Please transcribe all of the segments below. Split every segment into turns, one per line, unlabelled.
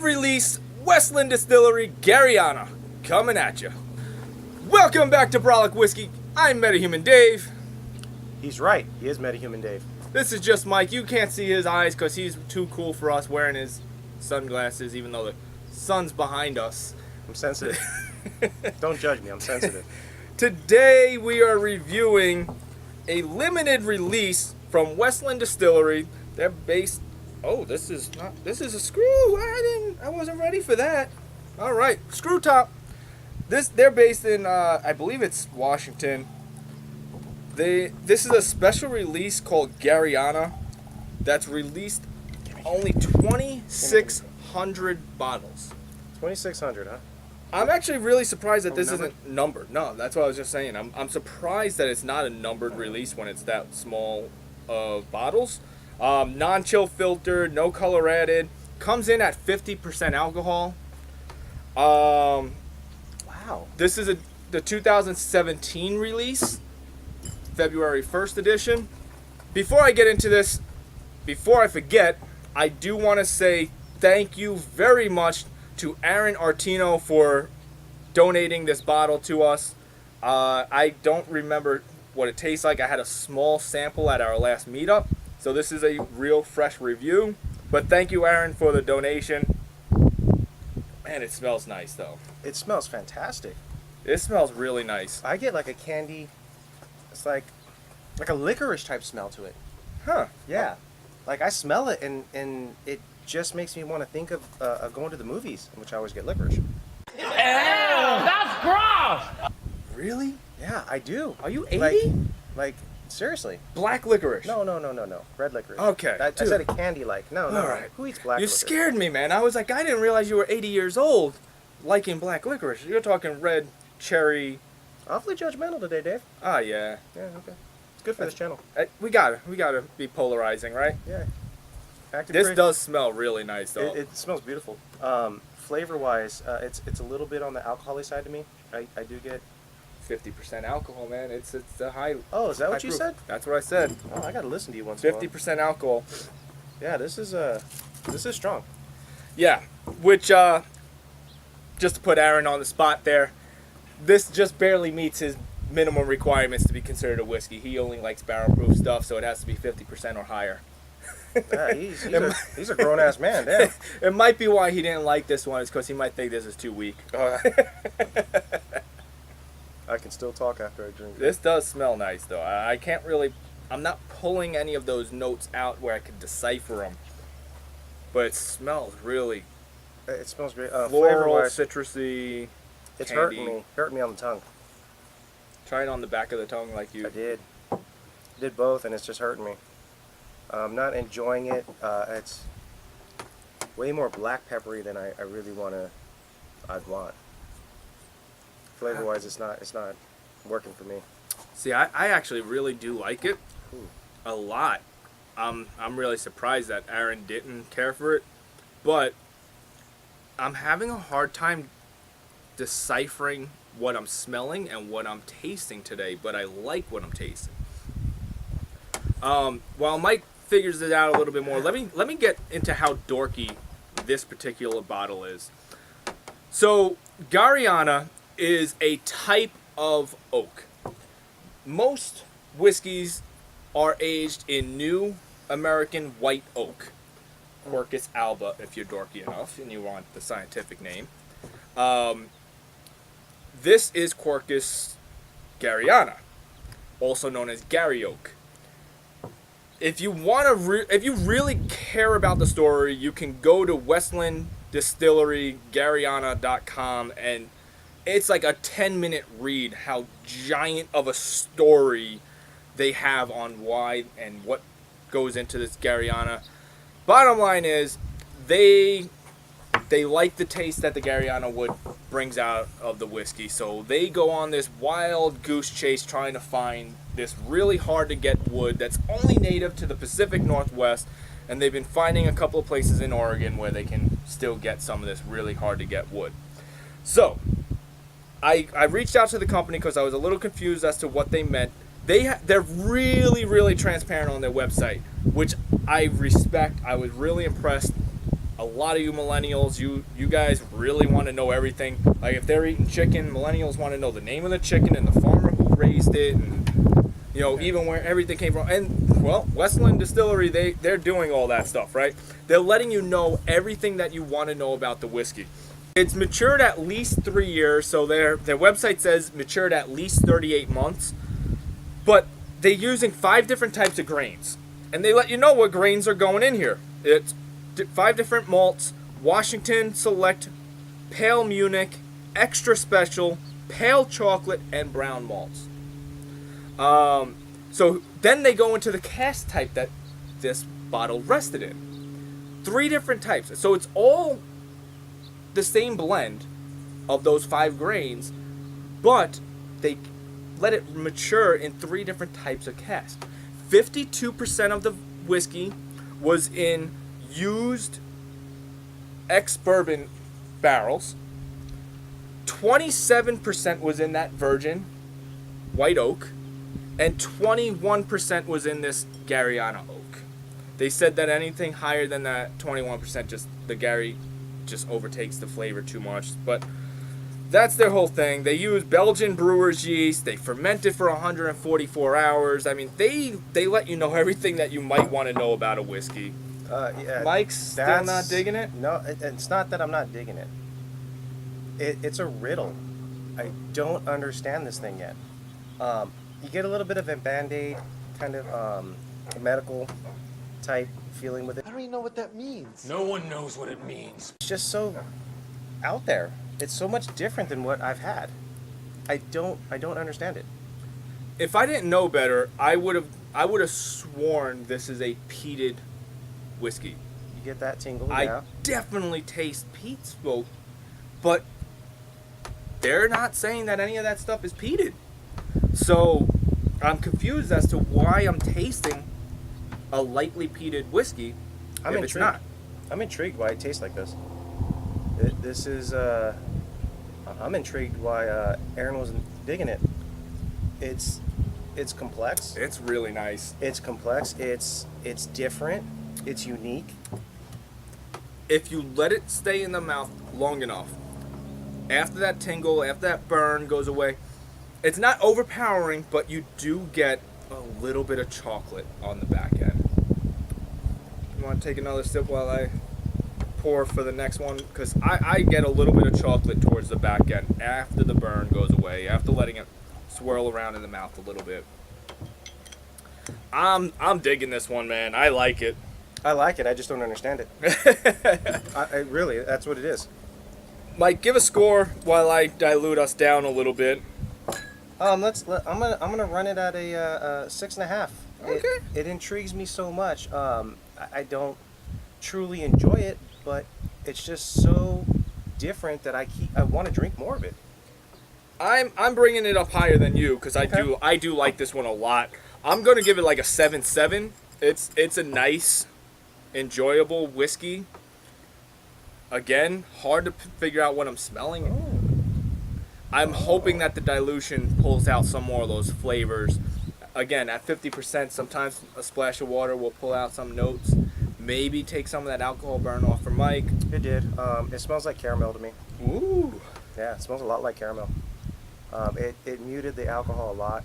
release Westland Distillery Garryana coming at you. Welcome back to Brolic Whiskey. I'm Metahuman Dave.
He's right. He is Metahuman Dave.
This is just Mike. You can't see his eyes because he's too cool for us wearing his sunglasses, even though the sun's behind us.
I'm sensitive. Don't judge me. I'm sensitive.
Today we are reviewing a limited release from Westland Distillery. They're based. Oh, this is a screw. I wasn't ready for that. All right, screw top. They're based in I believe it's Washington. This is a special release called Garryana that's released only 2,600 bottles.
2,600, huh?
I'm actually really surprised that this isn't numbered. No, that's what I was just saying. I'm surprised that it's not a numbered release when it's that small of bottles. Non-chill filtered, no color added. Comes in at 50% alcohol. Wow. This is the 2017 release. February 1st edition. Before I get into this, before I forget, I do want to say thank you very much to Aaron Artino for donating this bottle to us. I don't remember what it tastes like. I had a small sample at our last meetup, so this is a real fresh review. But thank you, Aaron, for the donation. Man, it smells nice, though.
It smells fantastic.
It smells really nice.
I get like a candy. It's like a licorice type smell to it.
Huh.
Yeah. Like I smell it and it just makes me want to think of going to the movies, in which I always get licorice.
Ew, that's gross!
Really?
Yeah, I do.
Are you 80?
Like seriously.
Black licorice.
No. Red licorice.
Okay.
I said a candy like. No.
All right.
Who eats black
You
licorice?
scared me, man. I was like, I didn't realize you were 80 years old liking black licorice. You're talking red, cherry.
Awfully judgmental today, Dave.
Ah, yeah.
Yeah, okay. It's good for this channel.
We gotta be polarizing, right?
Yeah.
This does smell really nice, though.
It smells beautiful. Flavor-wise, it's a little bit on the alcohol side to me. I do get
50% alcohol, man. It's the high.
Oh, is that what
high
you
proof.
said?
That's what I said.
Oh, I gotta listen to you once in a while.
50% alcohol.
Yeah, this is strong.
Yeah, which just to put Aaron on the spot there, this just barely meets his minimum requirements to be considered a whiskey. He only likes barrel-proof stuff, so it has to be 50% or higher.
Yeah, he's a grown-ass man, damn.
It might be why he didn't like this one, is because he might think this is too weak.
I can still talk after I drink.
This does smell nice, though. I can't really... I'm not pulling any of those notes out where I could decipher them. But it smells really...
It smells great.
Floral,
Flavor-wise,
citrusy,
it's
candy.
hurting me on the tongue.
Try it on the back of the tongue like you...
I did both, and it's just hurting me. I'm not enjoying it. It's way more black peppery than I really I'd want. Flavor-wise, it's not working for me.
See, I actually really do like it.
Ooh.
A lot. I'm really surprised that Aaron didn't care for it, but I'm having a hard time deciphering what I'm smelling and what I'm tasting today, but I like what I'm tasting. While Mike figures it out a little bit more, let me get into how dorky this particular bottle is. So, Garryana is a type of oak. Most whiskeys are aged in new American white oak. Quercus alba, if you're dorky enough and you want the scientific name. This is Quercus Garryana, also known as Garry oak. If you if you really care about the story, you can go to Westland Distillery Garryana.com, and it's like a 10-minute read how giant of a story they have on why and what goes into this Garryana. Bottom line is, they like the taste that the Garryana wood brings out of the whiskey, so they go on this wild goose chase trying to find this really hard to get wood that's only native to the Pacific Northwest, and they've been finding a couple of places in Oregon where they can still get some of this really hard to get wood. So I reached out to the company because I was a little confused as to what they meant. They're really, really transparent on their website, which I respect. I was really impressed a lot of you millennials, you guys really want to know everything. Like if they're eating chicken, millennials want to know the name of the chicken and the farmer who raised it, and even where everything came from. And well, Westland Distillery, they're doing all that stuff, right? They're letting you know everything that you want to know about the whiskey. It's matured at least 3 years, so their website says matured at least 38 months. But they're using 5 different types of grains, and they let you know what grains are going in here. It's 5 different malts: Washington Select, Pale Munich, Extra Special, Pale Chocolate, and Brown malts. So then they go into the cask type that this bottle rested in. 3 different types. So it's all the same blend of those 5 grains, but they let it mature in 3 different types of cask. 52% of the whiskey was in used ex-bourbon barrels. 27% was in that virgin white oak, and 21% was in this Garryana oak. They said that anything higher than that 21%, just the Gary just overtakes the flavor too much. But that's their whole thing. They use Belgian brewer's yeast. They ferment it for 144 hours. I mean, they let you know everything that you might want to know about a whiskey.
Yeah,
Mike's still not digging it?
No, it's not that I'm not digging it. It's a riddle. I don't understand this thing yet. You get a little bit of a Band-Aid kind of medical type feeling with it.
I don't even know what that means.
No one knows what it means.
It's just so out there. It's so much different than what I've had. I don't understand it.
If I didn't know better, I would have sworn this is a peated whiskey.
You get that tingle,
I
yeah.
definitely taste peat smoke, but they're not saying that any of that stuff is peated. So I'm confused as to why I'm tasting a lightly peated whiskey
I'm
if
intrigued.
it's not.
I'm intrigued why it tastes like this. This is I'm intrigued why Aaron wasn't digging it. It's complex.
It's really nice.
It's complex. It's different. It's unique.
If you let it stay in the mouth long enough, after that tingle, after that burn goes away, it's not overpowering, but you do get a little bit of chocolate on the back end. You want to take another sip while I pour for the next one? Because I get a little bit of chocolate towards the back end after the burn goes away, after letting it swirl around in the mouth a little bit. I'm digging this one, man. I like it.
I like it. I just don't understand it. I really, that's what it is.
Mike, give a score while I dilute us down a little bit.
I'm gonna run it at a 6.5.
Okay.
It intrigues me so much. I don't truly enjoy it, but it's just so different that I want to drink more of it.
I'm bringing it up higher than you because I do like this one a lot. I'm gonna give it like a 7.7. It's a nice, enjoyable whiskey. Again, hard to figure out what I'm smelling. I'm hoping that the dilution pulls out some more of those flavors. Again, at 50%, sometimes a splash of water will pull out some notes. Maybe take some of that alcohol burn off for Mike.
It did. It smells like caramel to me.
Ooh.
Yeah, it smells a lot like caramel. It muted the alcohol a lot.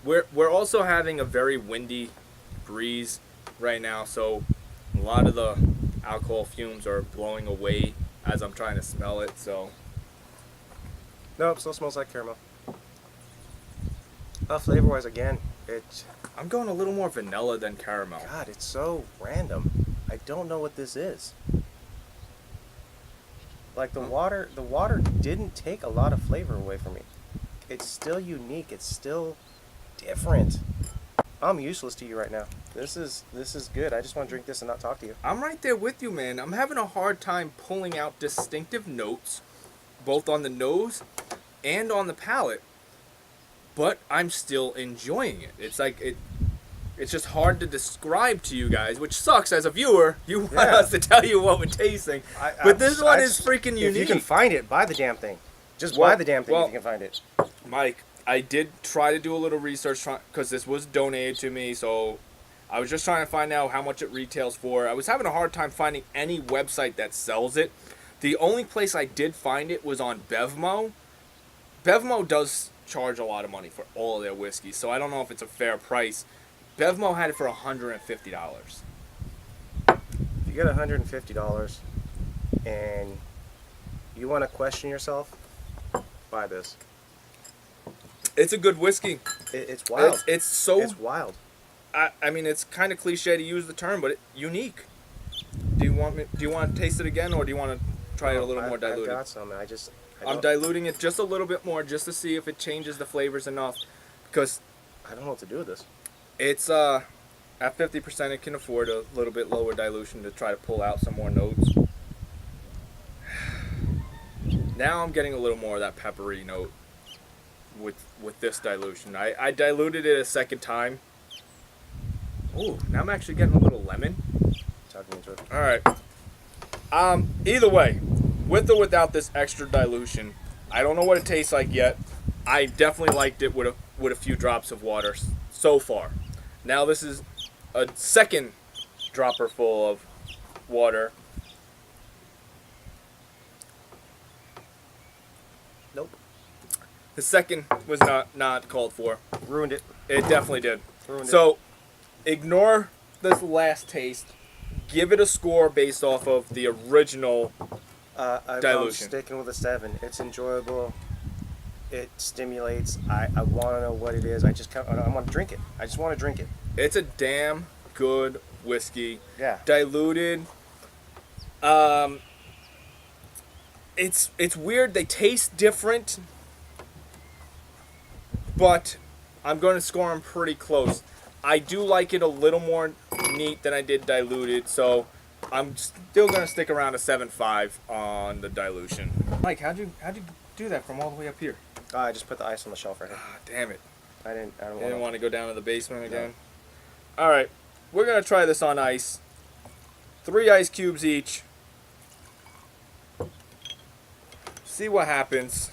We're also having a very windy breeze right now, so a lot of the alcohol fumes are blowing away as I'm trying to smell it. So
Nope, still smells like caramel. Flavor-wise, again,
I'm going a little more vanilla than caramel.
God, it's so random. I don't know what this is. Like the water didn't take a lot of flavor away from me. It's still unique. It's still different. I'm useless to you right now. This is good. I just want to drink this and not talk to you.
I'm right there with you, man. I'm having a hard time pulling out distinctive notes, both on the nose and on the palate, but I'm still enjoying it. It's like it's just hard to describe to you guys, which sucks as a viewer. You want us to tell you what we're tasting, but this one is freaking unique.
If you can find it, buy the damn thing. Just buy the damn thing if you can find it.
Mike, I did try to do a little research because this was donated to me, so I was just trying to find out how much it retails for. I was having a hard time finding any website that sells it. The only place I did find it was on Bevmo. Bevmo does charge a lot of money for all of their whiskeys, so I don't know if it's a fair price. Bevmo had it for $150.
If you get $150 and you want to question yourself, buy this.
It's a good whiskey.
It's wild.
It's so.
It's wild.
I mean, it's kind of cliche to use the term, but unique. Do you want to taste it again, or do you want to try it a little more diluted?
I've got some.
I'm diluting it just a little bit more, just to see if it changes the flavors enough, because
I don't know what to do with this.
it's at 50%. It can afford a little bit lower dilution to try to pull out some more notes. Now I'm getting a little more of that peppery note with this dilution. I diluted it a second time. Ooh, now I'm actually getting a little lemon.
Tugging into it.
All right. Either way, with or without this extra dilution, I don't know what it tastes like yet. I definitely liked it with a few drops of water so far. Now this is a second dropper full of water.
Nope.
The second was not called for.
Ruined it.
It definitely did.
Ruined it.
So, ignore this last taste. Give it a score based off of the original
I'm
dilution.
sticking with a 7. It's enjoyable. It stimulates. I want to know what it is. I want to drink it. I just want to drink it.
It's a damn good whiskey.
Yeah.
Diluted. It's weird. They taste different, but I'm going to score them pretty close. I do like it a little more neat than I did diluted, so I'm still going to stick around a 7.5 on the dilution. Mike, how'd you do that from all the way up here?
I just put the ice on the shelf right here.
Ah, damn it.
I don't
You didn't want to go down to the basement again?
No.
All right, we're going to try this on ice. 3 ice cubes each. See what happens.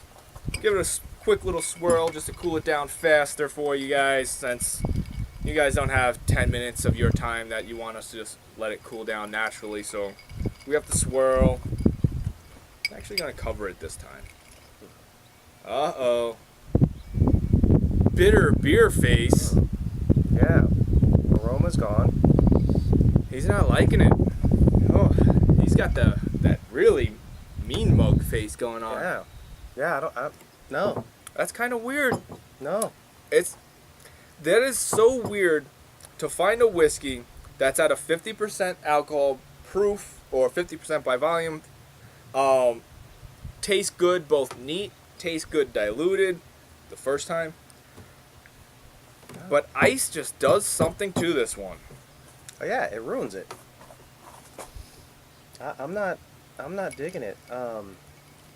Give it a quick little swirl just to cool it down faster for you guys, since you guys don't have 10 minutes of your time that you want us to just let it cool down naturally. So we have to swirl. I'm actually going to cover it this time. Uh-oh. Bitter beer face.
Yeah. Aroma's gone.
He's not liking it. Oh, he's got that really mean mug face going on.
Yeah. Yeah, no.
That's kind of weird.
No.
That is so weird to find a whiskey that's at a 50% alcohol proof or 50% by volume. Tastes good, both neat, tastes good diluted the first time. But ice just does something to this one.
Oh yeah, it ruins it. I'm not digging it.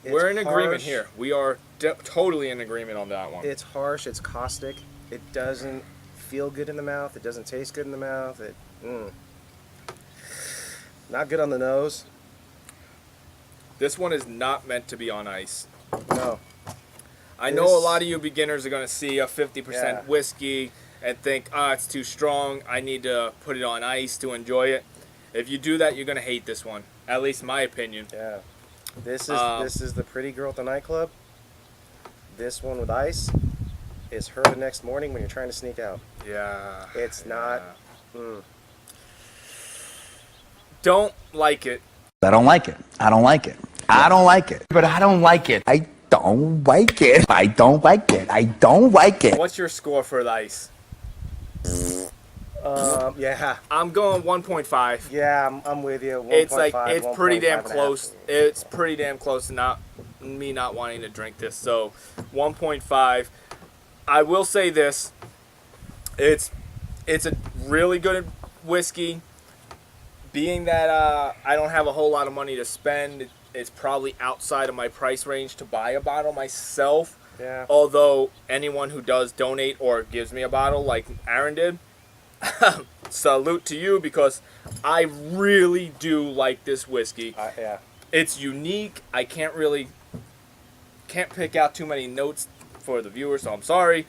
We're in agreement
harsh.
here. We are totally in agreement on that one.
It's harsh. It's caustic. It doesn't feel good in the mouth. It doesn't taste good in the mouth. Not good on the nose.
This one is not meant to be on ice.
No.
I know a lot of you beginners are going to see a 50%
Yeah.
whiskey and think, it's too strong. I need to put it on ice to enjoy it. If you do that, you're going to hate this one. At least my opinion.
Yeah. This is the pretty girl at the nightclub. This one with ice is her the next morning when you're trying to sneak out.
Yeah.
It's not.
Don't like it.
I don't like it. I don't like it. I don't like it. But I don't like it. I don't like it. I don't like it. I don't like it.
What's your score for the ice?
Yeah.
I'm going 1.5.
Yeah, I'm with you. 1.
It's like
5,
it's pretty
1.5
damn
and a half.
close. It's pretty damn close to not wanting to drink this. So 1.5. I will say this. It's a really good whiskey. Being that I don't have a whole lot of money to spend, it's probably outside of my price range to buy a bottle myself.
Yeah.
Although anyone who does donate or gives me a bottle like Aaron did, salute to you, because I really do like this whiskey.
Yeah.
It's unique. I can't pick out too many notes for the viewers, so I'm sorry.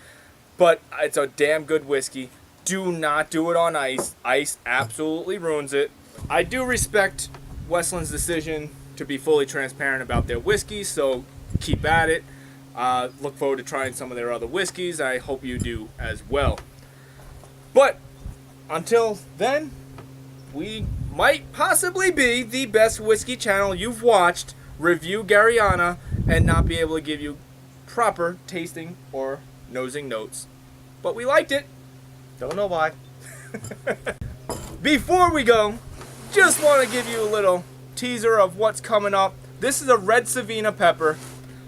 But it's a damn good whiskey. Do not do it on ice. Ice absolutely ruins it. I do respect Westland's decision to be fully transparent about their whiskeys, so keep at it. Look forward to trying some of their other whiskeys. I hope you do as well. But until then, we might possibly be the best whiskey channel you've watched review Garryana and not be able to give you proper tasting or nosing notes. But we liked it.
Don't know why.
Before we go, just want to give you a little teaser of what's coming up. This is a red Savina pepper.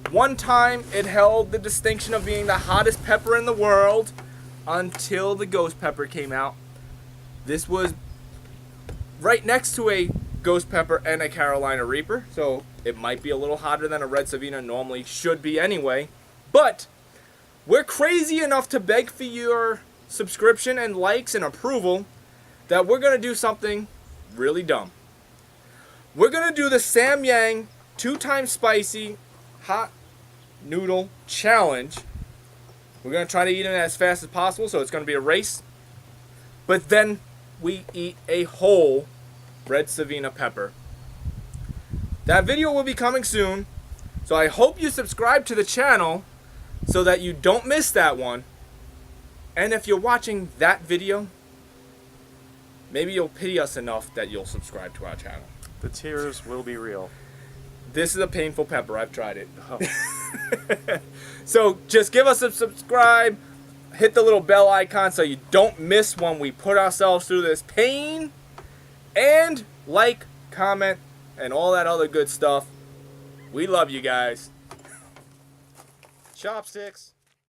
One time it held the distinction of being the hottest pepper in the world until the ghost pepper came out. This was right next to a ghost pepper and a Carolina Reaper, so it might be a little hotter than a red Savina normally should be anyway. But we're crazy enough to beg for your subscription and likes and approval that we're going to do something really dumb. We're going to do the Sam Yang 2-time spicy hot noodle challenge. We're going to try to eat it as fast as possible, so it's going to be a race. But then we eat a whole red Savina pepper. That video will be coming soon, so I hope you subscribe to the channel so that you don't miss that one. And if you're watching that video, maybe you'll pity us enough that you'll subscribe to our channel.
The tears will be real.
This is a painful pepper. I've tried it.
Oh.
So just give us a subscribe. Hit the little bell icon so you don't miss when we put ourselves through this pain. And like, comment, and all that other good stuff. We love you guys.
Chopsticks.